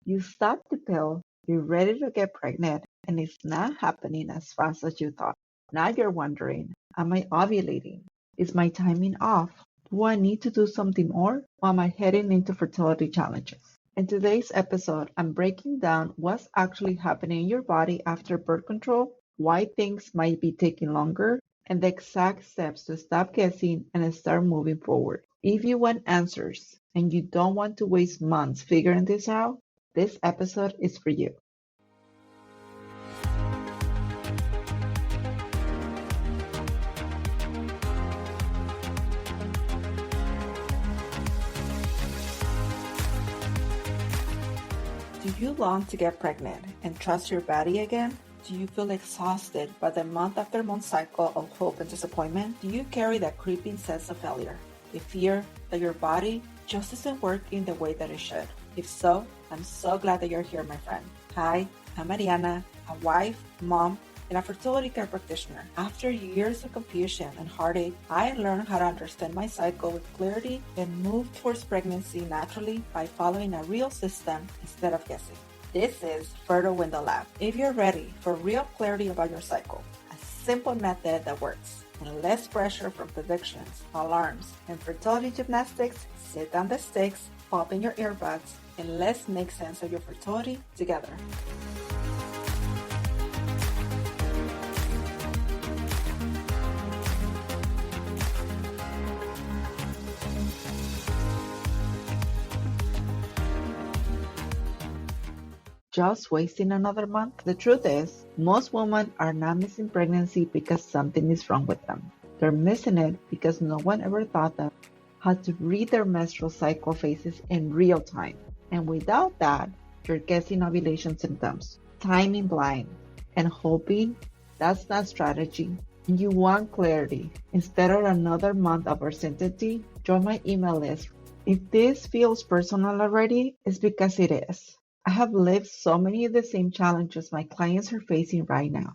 You stop the pill, you're ready to get pregnant, and it's not happening as fast as you thought. Now you're wondering, am I ovulating? Is my timing off? Do I need to do something more? Or am I heading into fertility challenges? In today's episode, I'm breaking down what's actually happening in your body after birth control, why things might be taking longer, and the exact steps to stop guessing and start moving forward. If you want answers and you don't want to waste months figuring this out, this episode is for you. Do you long to get pregnant and trust your body again? Do you feel exhausted by the month after month cycle of hope and disappointment? Do you carry that creeping sense of failure? The fear that your body just isn't working the way that it should? If so, I'm so glad that you're here, my friend. Hi, I'm Mariana, a wife, mom, and a fertility care practitioner. After years of confusion and heartache, I learned how to understand my cycle with clarity and move towards pregnancy naturally by following a real system instead of guessing. This is Fertile Window Lab. If you're ready for real clarity about your cycle, a simple method that works, and less pressure from predictions, alarms, and fertility gymnastics, sit down the sticks, pop in your earbuds, and let's make sense of your fertility together. Just wasting another month? The truth is, most women are not missing pregnancy because something is wrong with them. They're missing it because no one ever taught them how to read their menstrual cycle phases in real time. And without that, you're guessing ovulation symptoms, timing blind, and hoping. That's not strategy. You want clarity. Instead of another month of uncertainty, join my email list. If this feels personal already, it's because it is. I have lived so many of the same challenges my clients are facing right now.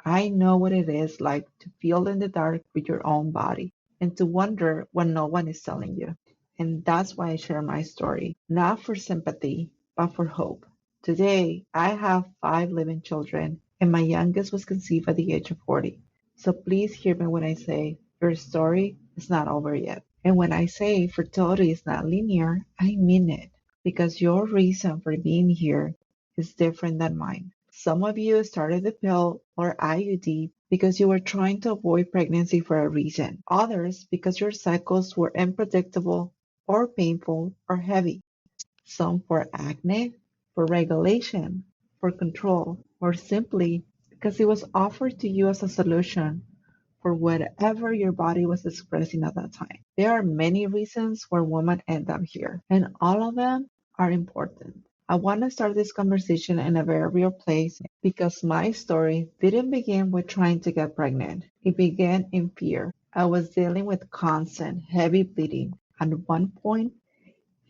I know what it is like to feel in the dark with your own body and to wonder what no one is telling you. And that's why I share my story, not for sympathy, but for hope. Today, I have 5 living children, and my youngest was conceived at the age of 40. So please hear me when I say your story is not over yet. And when I say fertility is not linear, I mean it because your reason for being here is different than mine. Some of you started the pill or IUD because you were trying to avoid pregnancy for a reason. Others because your cycles were unpredictable or painful or heavy. Some for acne, for regulation, for control, or simply because it was offered to you as a solution for whatever your body was expressing at that time. There are many reasons why women end up here, and all of them are important. I want to start this conversation in a very real place because my story didn't begin with trying to get pregnant. It began in fear. I was dealing with constant, heavy bleeding. At one point,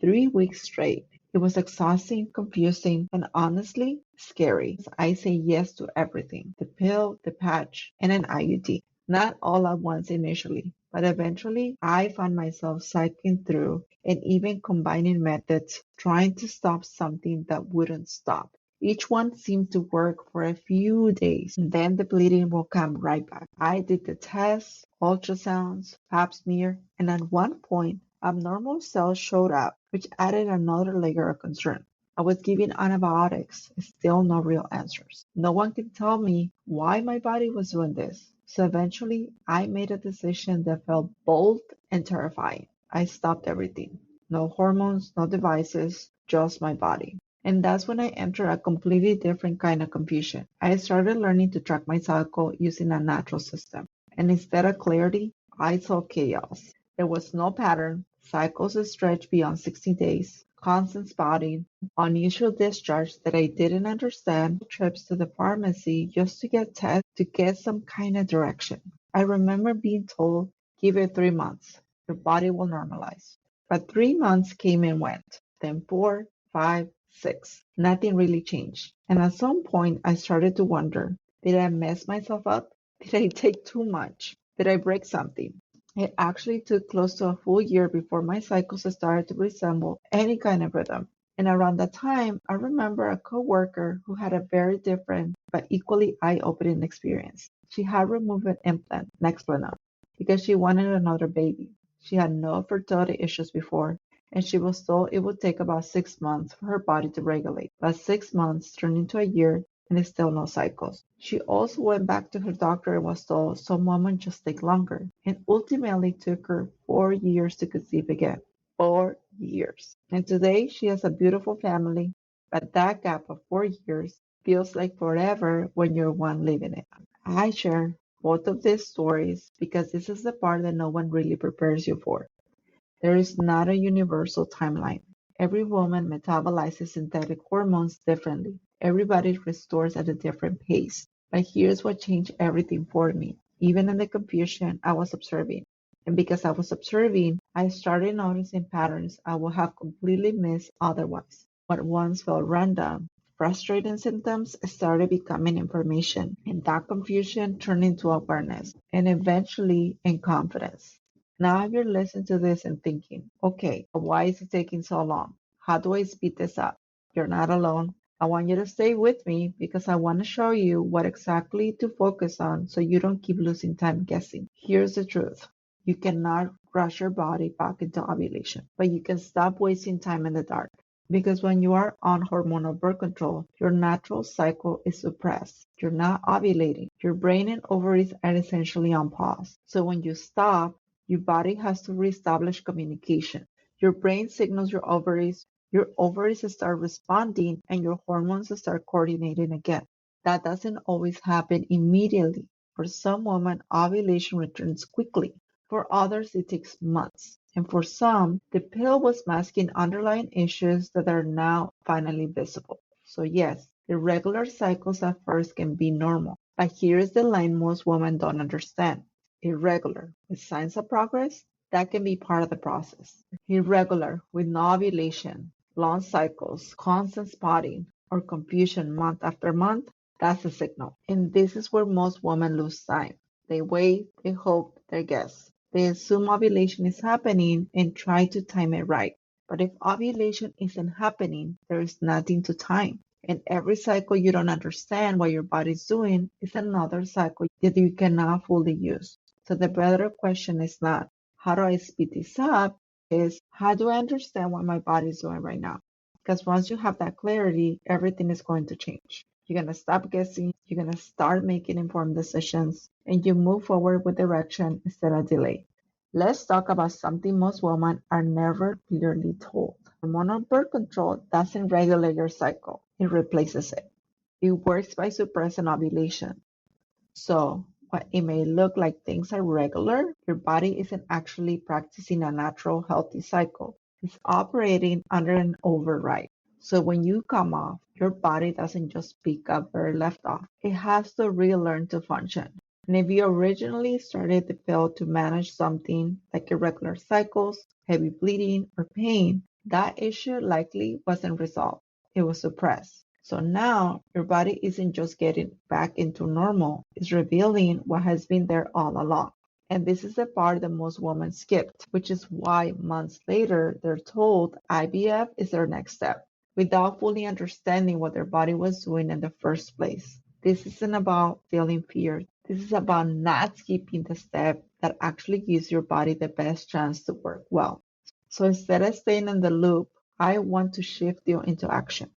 3 weeks straight. It was exhausting, confusing, and honestly scary. I say yes to everything, the pill, the patch, and an IUD. Not all at once initially, but eventually I found myself cycling through and even combining methods trying to stop something that wouldn't stop. Each one seemed to work for a few days, and then the bleeding will come right back. I did the tests, ultrasounds, pap smear, and at one point, abnormal cells showed up, which added another layer of concern. I was given antibiotics, still no real answers. No one could tell me why my body was doing this. So eventually, I made a decision that felt bold and terrifying. I stopped everything. No hormones, no devices, just my body. And that's when I entered a completely different kind of confusion. I started learning to track my cycle using a natural system. And instead of clarity, I saw chaos. There was no pattern, cycles stretched beyond 60 days, constant spotting, unusual discharge that I didn't understand, trips to the pharmacy just to get tests to get some kind of direction. I remember being told, give it 3 months, your body will normalize. But 3 months came and went, then four, five, six. Nothing really changed. And at some point, I started to wonder, did I mess myself up? Did I take too much? Did I break something? It actually took close to a full year before my cycles started to resemble any kind of rhythm. And around that time, I remember a coworker who had a very different but equally eye-opening experience. She had removed an implant, next Nexplanon, because she wanted another baby. She had no fertility issues before, and she was told it would take about 6 months for her body to regulate. But 6 months turned into a year, and it's still no cycles. She also went back to her doctor and was told some women just take longer, and ultimately took her 4 years to conceive again. 4 years. And today she has a beautiful family, but that gap of 4 years feels like forever when you're one living it. I share both of these stories because this is the part that no one really prepares you for. There is not a universal timeline. Every woman metabolizes synthetic hormones differently. Everybody restores at a different pace. But here's what changed everything for me. Even in the confusion, I was observing. And because I was observing, I started noticing patterns I would have completely missed otherwise. What once felt random, frustrating symptoms started becoming information, and that confusion turned into awareness, and eventually in confidence. Now you're listening to this and thinking, okay, why is it taking so long? How do I speed this up? You're not alone. I want you to stay with me because I want to show you what exactly to focus on so you don't keep losing time guessing. Here's the truth. You cannot rush your body back into ovulation, but you can stop wasting time in the dark. Because when you are on hormonal birth control, your natural cycle is suppressed. You're not ovulating. Your brain and ovaries are essentially on pause. So when you stop, your body has to reestablish communication. Your brain signals your ovaries start responding, and your hormones start coordinating again. That doesn't always happen immediately. For some women, ovulation returns quickly. For others, it takes months. And for some, the pill was masking underlying issues that are now finally visible. So yes, irregular cycles at first can be normal. But here's the line most women don't understand. Irregular with signs of progress, that can be part of the process. Irregular with no ovulation, long cycles, constant spotting, or confusion month after month, that's a signal. And this is where most women lose time. They wait, they hope, they guess. They assume ovulation is happening and try to time it right. But if ovulation isn't happening, there is nothing to time. And every cycle you don't understand what your body's doing is another cycle that you cannot fully use. So the better question is not, how do I speed this up? Is, how do I understand what my body's doing right now? Because once you have that clarity, everything is going to change. You're going to stop guessing, you're going to start making informed decisions, and you move forward with direction instead of delay. Let's talk about something most women are never clearly told. Hormonal birth control doesn't regulate your cycle, it replaces it. It works by suppressing ovulation. So, while it may look like things are regular, your body isn't actually practicing a natural, healthy cycle. It's operating under an override. So, when you come off, your body doesn't just pick up where it left off, it has to relearn to function. And if you originally started the pill to manage something like irregular cycles, heavy bleeding, or pain, that issue likely wasn't resolved. It was suppressed. So now your body isn't just getting back into normal, it's revealing what has been there all along. And this is the part that most women skipped, which is why months later they're told IVF is their next step, without fully understanding what their body was doing in the first place. This isn't about feeling fear. This is about not skipping the step that actually gives your body the best chance to work well. So instead of staying in the loop, I want to shift you into action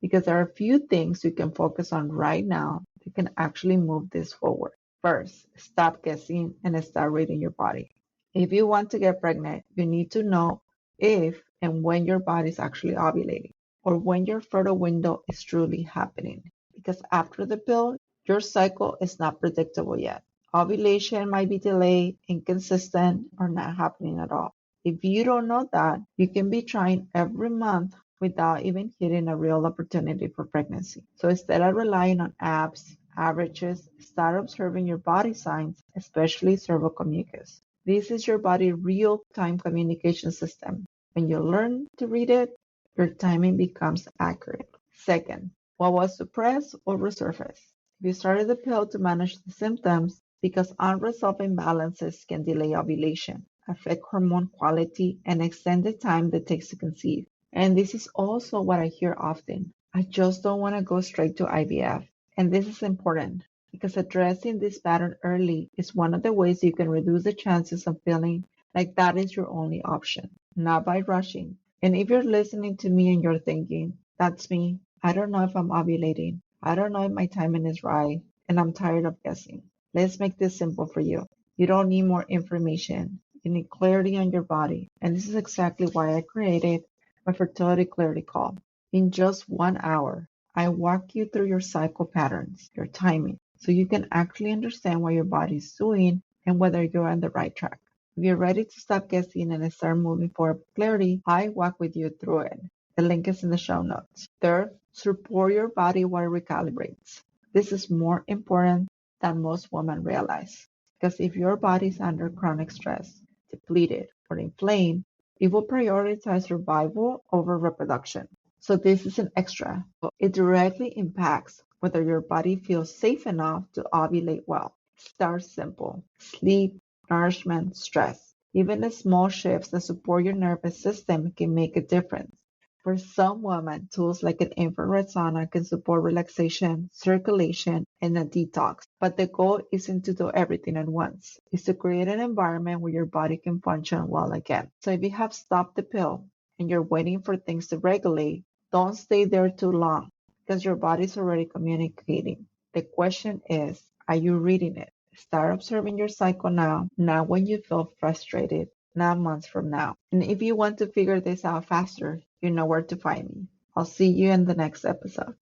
because there are a few things you can focus on right now that can actually move this forward. First, stop guessing and start reading your body. If you want to get pregnant, you need to know if and when your body is actually ovulating or when your fertile window is truly happening. Because after the pill, your cycle is not predictable yet. Ovulation might be delayed, inconsistent, or not happening at all. If you don't know that, you can be trying every month without even hitting a real opportunity for pregnancy. So instead of relying on apps, averages, start observing your body signs, especially cervical mucus. This is your body's real-time communication system. When you learn to read it, your timing becomes accurate. Second, what was suppressed or resurfaced? If you started the pill to manage the symptoms, because unresolved imbalances can delay ovulation, affect hormone quality, and extend the time that it takes to conceive. And this is also what I hear often. I just don't want to go straight to IVF. And this is important because addressing this pattern early is one of the ways you can reduce the chances of feeling like that is your only option, not by rushing. And if you're listening to me and you're thinking, that's me, I don't know if I'm ovulating, I don't know if my timing is right, and I'm tired of guessing. Let's make this simple for you. You don't need more information. You need clarity on your body. And this is exactly why I created my fertility clarity call. In just 1 hour, I walk you through your cycle patterns, your timing, so you can actually understand what your body is doing and whether you're on the right track. If you're ready to stop guessing and start moving forward with clarity, I walk with you through it. The link is in the show notes. Third, support your body while it recalibrates. This is more important than most women realize. Because if your body is under chronic stress, depleted, or inflamed, it will prioritize survival over reproduction. So this is an extra. It directly impacts whether your body feels safe enough to ovulate well. Start simple. Sleep, nourishment, stress. Even the small shifts that support your nervous system can make a difference. For some women, tools like an infrared sauna can support relaxation, circulation, and a detox. But the goal isn't to do everything at once. It's to create an environment where your body can function well again. So if you have stopped the pill and you're waiting for things to regulate, don't stay there too long because your body's already communicating. The question is, are you reading it? Start observing your cycle now, not when you feel frustrated, not months from now. And if you want to figure this out faster, you know where to find me. I'll see you in the next episode.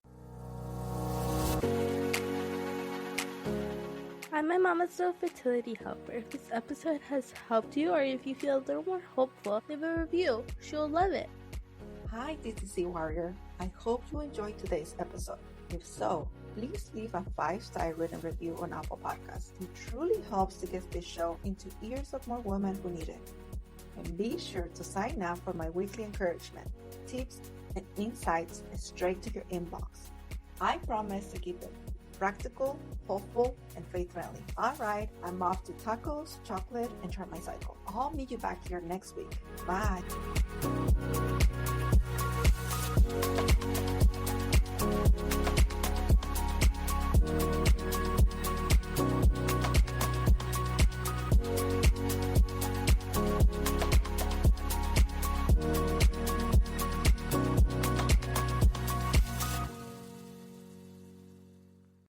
I'm my mama's little fertility helper. If this episode has helped you or if you feel a little more hopeful, leave a review. She'll love it. Hi, DTC Warrior. I hope you enjoyed today's episode. If so, please leave a 5-star written review on Apple Podcasts. It truly helps to get this show into ears of more women who need it. And be sure to sign up for my weekly encouragement, tips, and insights straight to your inbox. I promise to keep it practical, hopeful, and faith-friendly. All right, I'm off to tacos, chocolate, and chart my cycle. I'll meet you back here next week. Bye.